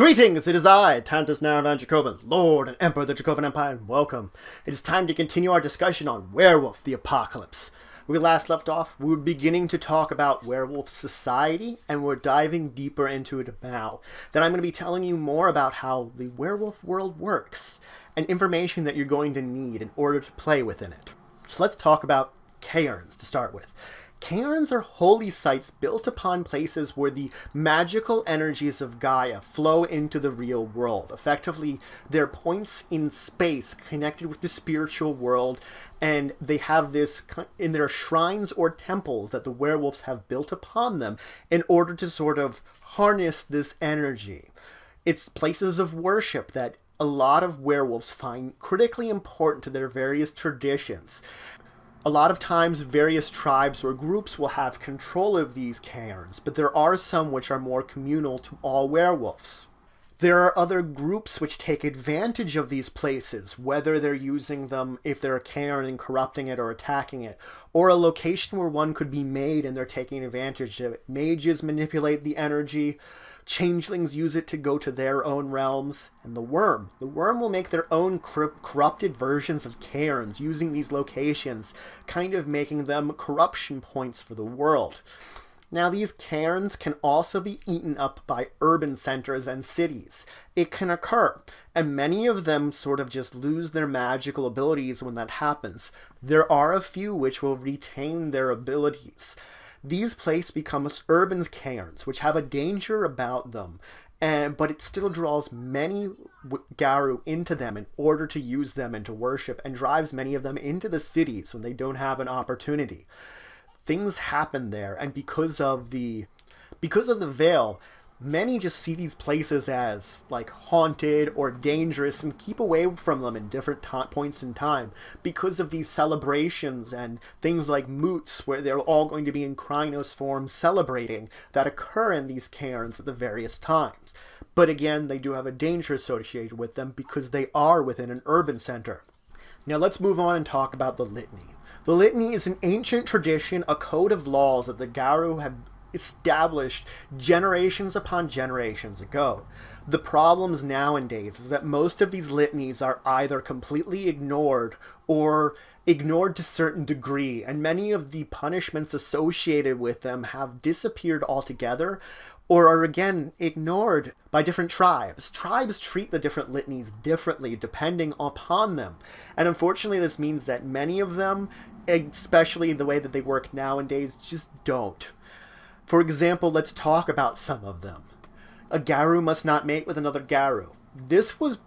Greetings, it is I, Tantus Naravan Dracovin, Lord and Emperor of the Dracovin Empire, and welcome. It is time to continue our discussion on Werewolf the Apocalypse. When we last left off, we were beginning to talk about werewolf society, and we're diving deeper into it now. Then I'm going to be telling you more about how the werewolf world works, and information that you're going to need in order to play within it. So let's talk about Cairns to start with. Cairns are holy sites built upon places where the magical energies of Gaia flow into the real world. Effectively, they're points in space connected with the spiritual world, and they have this in their shrines or temples that the werewolves have built upon them in order to sort of harness this energy. It's places of worship that a lot of werewolves find critically important to their various traditions. A lot of times various tribes or groups will have control of these cairns, but there are some which are more communal to all werewolves. There are other groups which take advantage of these places, whether they're using them if they're a cairn and corrupting it or attacking it, or a location where one could be made and they're taking advantage of it. Mages manipulate the energy, changelings use it to go to their own realms, and the worm will make their own corrupted versions of cairns using these locations, kind of making them corruption points for the world. Now, these cairns can also be eaten up by urban centers and cities. It can occur, and many of them sort of just lose their magical abilities when that happens. There are a few which will retain their abilities. These places become urban cairns, which have a danger about them, but it still draws many Garou into them in order to use them and to worship, and drives many of them into the cities when they don't have an opportunity. Things happen there, and because of the veil, many just see these places as like haunted or dangerous and keep away from them in different points in time because of these celebrations and things like moots where they're all going to be in Krynos form celebrating that occur in these cairns at the various times. But again, they do have a danger associated with them because they are within an urban center. Now let's move on and talk about the Litany. The Litany is an ancient tradition, a code of laws that the Garou have established generations upon generations ago. The problems nowadays is that most of these litanies are either completely ignored or ignored to a certain degree, and many of the punishments associated with them have disappeared altogether or are again ignored by different tribes. Tribes treat the different litanies differently depending upon them, and unfortunately this means that many of them, especially the way that they work nowadays, just don't. For example, let's talk about some of them. A Garou must not mate with another Garou. This was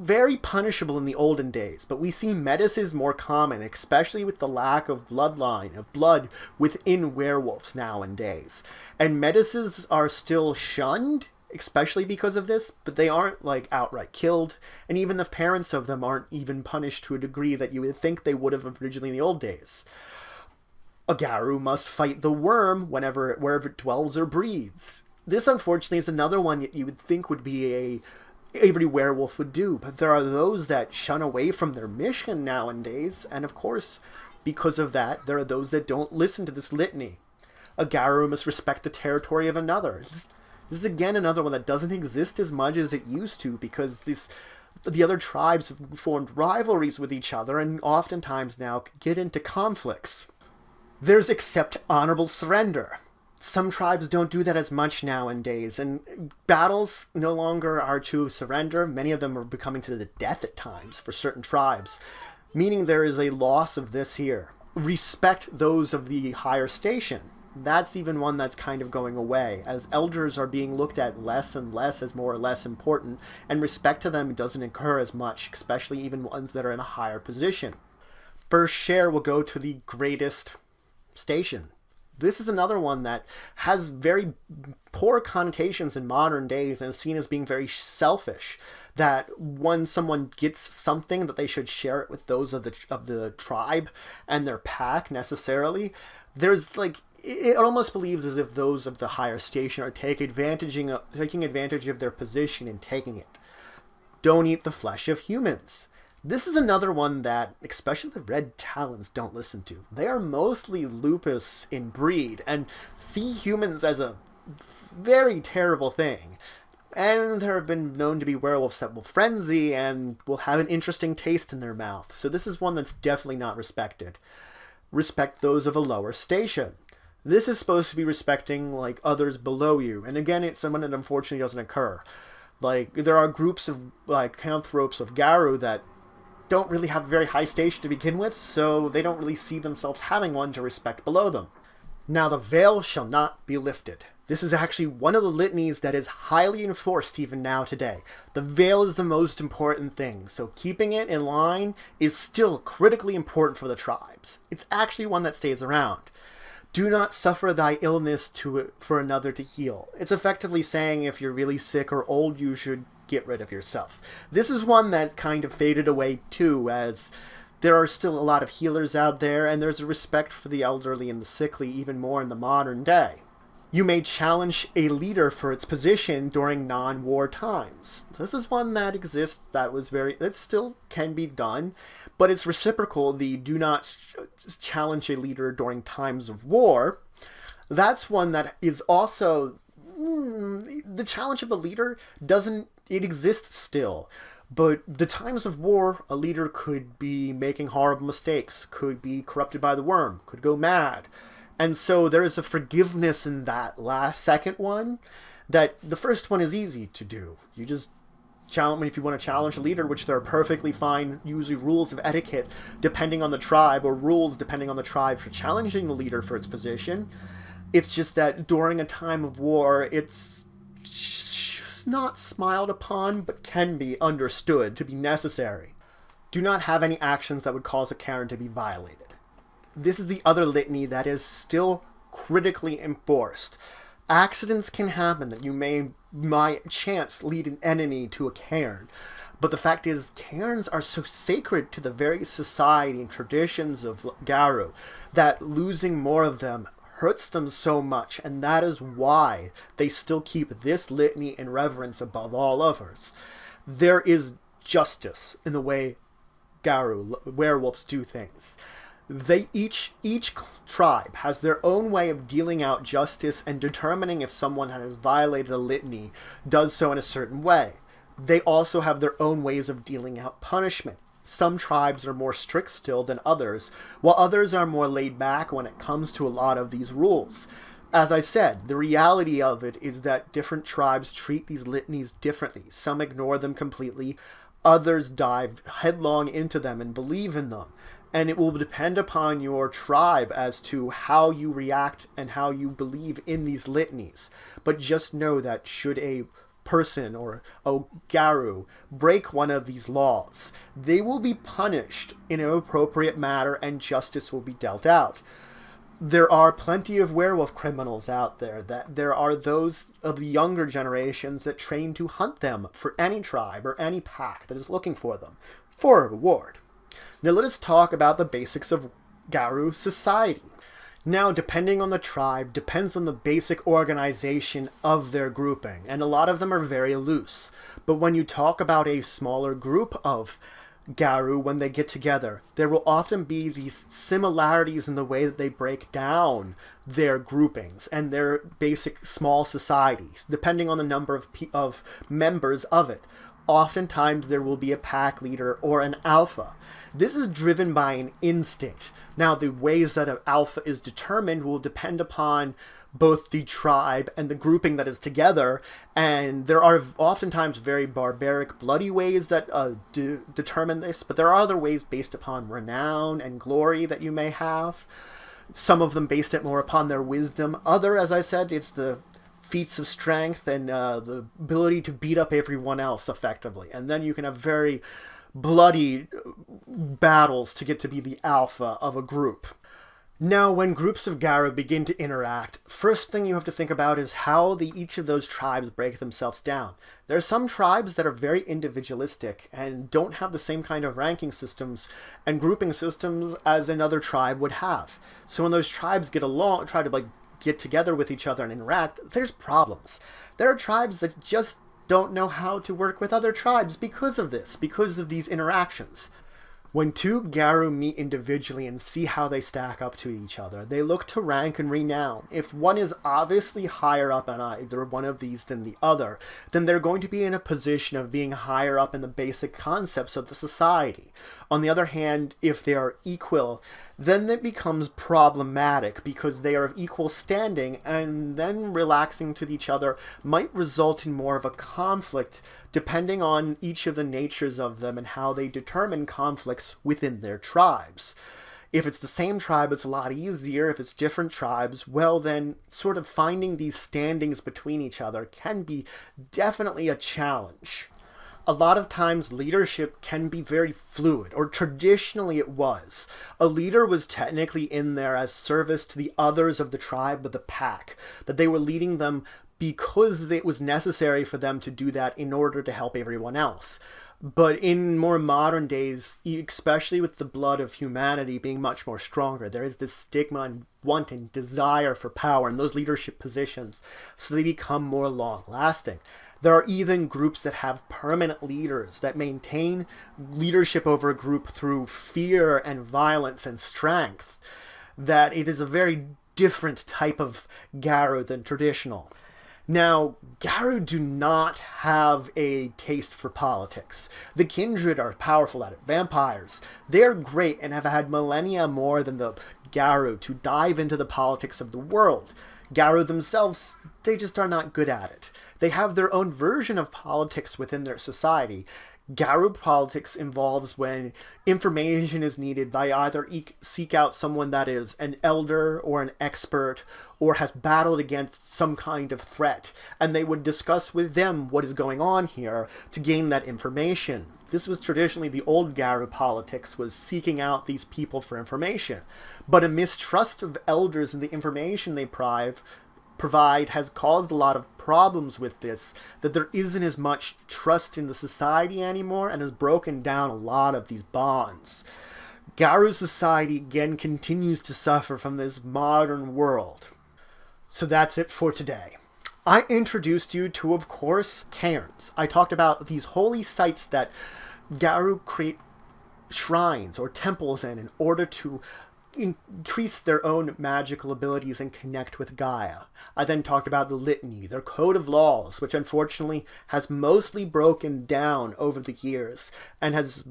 very punishable in the olden days, but we see metis is more common, especially with the lack of bloodline, of blood within werewolves nowadays. And metises are still shunned, especially because of this, but they aren't like outright killed, and even the parents of them aren't even punished to a degree that you would think they would have originally in the old days. A Garou must fight the worm wherever it dwells or breeds. This, unfortunately, is another one that you would think would be every werewolf would do, but there are those that shun away from their mission nowadays, and of course, because of that, there are those that don't listen to this litany. A Garou must respect the territory of another. This is again another one that doesn't exist as much as it used to, because the other tribes have formed rivalries with each other, and oftentimes now get into conflicts. There's accept honorable surrender. Some tribes don't do that as much nowadays, and battles no longer are to surrender. Many of them are becoming to the death at times for certain tribes, meaning there is a loss of this here. Respect those of the higher station. That's even one that's kind of going away, as elders are being looked at less and less as more or less important, and respect to them doesn't occur as much, especially even ones that are in a higher position. First share will go to the greatest station. This is another one that has very poor connotations in modern days and is seen as being very selfish, that when someone gets something that they should share it with those of the tribe and their pack necessarily. There's like, it almost believes as if those of the higher station are taking advantage of their position and taking it. Don't eat the flesh of humans. This is another one that, especially the Red Talons, don't listen to. They are mostly lupus in breed and see humans as a very terrible thing. And there have been known to be werewolves that will frenzy and will have an interesting taste in their mouth. So this is one that's definitely not respected. Respect those of a lower station. This is supposed to be respecting like others below you. And again, it's someone that unfortunately doesn't occur. Like there are groups of like canthropes of Garou that don't really have a very high station to begin with, so they don't really see themselves having one to respect below them. Now the veil shall not be lifted. This is actually one of the litanies that is highly enforced even now today. The veil is the most important thing, so keeping it in line is still critically important for the tribes. It's actually one that stays around. Do not suffer thy illness for another to heal. It's effectively saying if you're really sick or old, you should get rid of yourself. This is one that kind of faded away too, as there are still a lot of healers out there, and there's a respect for the elderly and the sickly even more in the modern day. You may challenge a leader for its position during non-war times. This is one that exists that still can be done, but it's reciprocal. The do not challenge a leader during times of war. That's one that is also, the challenge of the leader it exists still. But the times of war, a leader could be making horrible mistakes, could be corrupted by the worm, could go mad. And so there is a forgiveness in that last second one that the first one is easy to do. You just challenge, if you want to challenge a leader, which there are perfectly fine, usually rules of etiquette depending on the tribe, or rules depending on the tribe for challenging the leader for its position. It's just that during a time of war, it's not smiled upon, but can be understood to be necessary. Do not have any actions that would cause a Cairn to be violated. This is the other litany that is still critically enforced. Accidents can happen that you may chance lead an enemy to a Cairn. But the fact is, Cairns are so sacred to the very society and traditions of Garou that losing more of them hurts them so much, and that is why they still keep this litany in reverence above all others. There is justice in the way Garou werewolves do things. Each tribe has their own way of dealing out justice and determining if someone has violated a litany does so in a certain way. They also have their own ways of dealing out punishment. Some tribes are more strict still than others, while others are more laid back when it comes to a lot of these rules. As I said, the reality of it is that different tribes treat these litanies differently. Some ignore them completely, others dive headlong into them and believe in them. And it will depend upon your tribe as to how you react and how you believe in these litanies. But just know that should a person or a Garou break one of these laws, they will be punished in an appropriate manner and justice will be dealt out. There are plenty of werewolf criminals out there. That there are those of the younger generations that train to hunt them for any tribe or any pack that is looking for them for a reward. Now let us talk about the basics of Garou society. Now, depending on the tribe, depends on the basic organization of their grouping, and a lot of them are very loose. But when you talk about a smaller group of Garou, when they get together, there will often be these similarities in the way that they break down their groupings and their basic small societies, depending on the number of members of it. Oftentimes there will be a pack leader or an alpha. This is driven by an instinct. Now, the ways that an alpha is determined will depend upon both the tribe and the grouping that is together, and there are oftentimes very barbaric, bloody ways that determine this, but there are other ways based upon renown and glory that you may have. Some of them based it more upon their wisdom. Other, as I said, it's the feats of strength and the ability to beat up everyone else effectively. And then you can have very bloody battles to get to be the alpha of a group. Now, when groups of Garou begin to interact, first thing you have to think about is how each of those tribes break themselves down. There are some tribes that are very individualistic and don't have the same kind of ranking systems and grouping systems as another tribe would have. So when those tribes get along, try to get together with each other and interact, there's problems. There are tribes that just don't know how to work with other tribes because of this, because of these interactions. When two Garou meet individually and see how they stack up to each other, they look to rank and renown. If one is obviously higher up on either one of these than the other, then they're going to be in a position of being higher up in the basic concepts of the society. On the other hand, if they are equal, then it becomes problematic because they are of equal standing, and then relaxing to each other might result in more of a conflict depending on each of the natures of them and how they determine conflicts within their tribes. If it's the same tribe, it's a lot easier. If it's different tribes, well then, sort of finding these standings between each other can be definitely a challenge. A lot of times leadership can be very fluid, or traditionally it was. A leader was technically in there as service to the others of the tribe of the pack, that they were leading them because it was necessary for them to do that in order to help everyone else. But in more modern days, especially with the blood of humanity being much more stronger, there is this stigma and want and desire for power in those leadership positions, so they become more long-lasting. There are even groups that have permanent leaders that maintain leadership over a group through fear and violence and strength, that it is a very different type of Garou than traditional. Now, Garou do not have a taste for politics. The Kindred are powerful at it. Vampires, they're great and have had millennia more than the Garou to dive into the politics of the world. Garou themselves, they just are not good at it. They have their own version of politics within their society. Garou politics involves when information is needed, they either seek out someone that is an elder or an expert or has battled against some kind of threat, and they would discuss with them what is going on here to gain that information. This was traditionally the old Garou politics, was seeking out these people for information. But a mistrust of elders and the information they provide has caused a lot of problems with this, that there isn't as much trust in the society anymore and has broken down a lot of these bonds. Garou society again continues to suffer from this modern world. So that's it for today. I introduced you to, of course, Cairns. I talked about these holy sites that Garou create shrines or temples in order to increase their own magical abilities and connect with Gaia. I then talked about the Litany, their code of laws, which unfortunately has mostly broken down over the years and is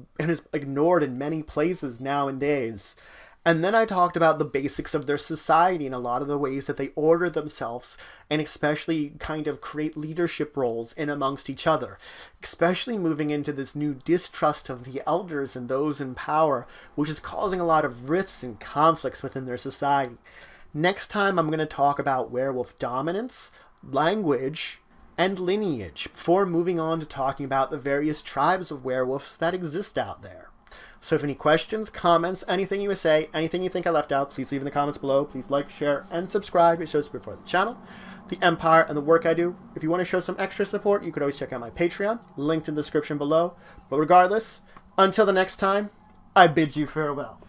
ignored in many places nowadays. And then I talked about the basics of their society and a lot of the ways that they order themselves and especially kind of create leadership roles in amongst each other, especially moving into this new distrust of the elders and those in power, which is causing a lot of rifts and conflicts within their society. Next time I'm going to talk about werewolf dominance, language, and lineage, before moving on to talking about the various tribes of werewolves that exist out there. So if any questions, comments, anything you would say, anything you think I left out, please leave in the comments below. Please like, share, and subscribe. It shows support for the channel, the Empire, and the work I do. If you want to show some extra support, you could always check out my Patreon, linked in the description below. But regardless, until the next time, I bid you farewell.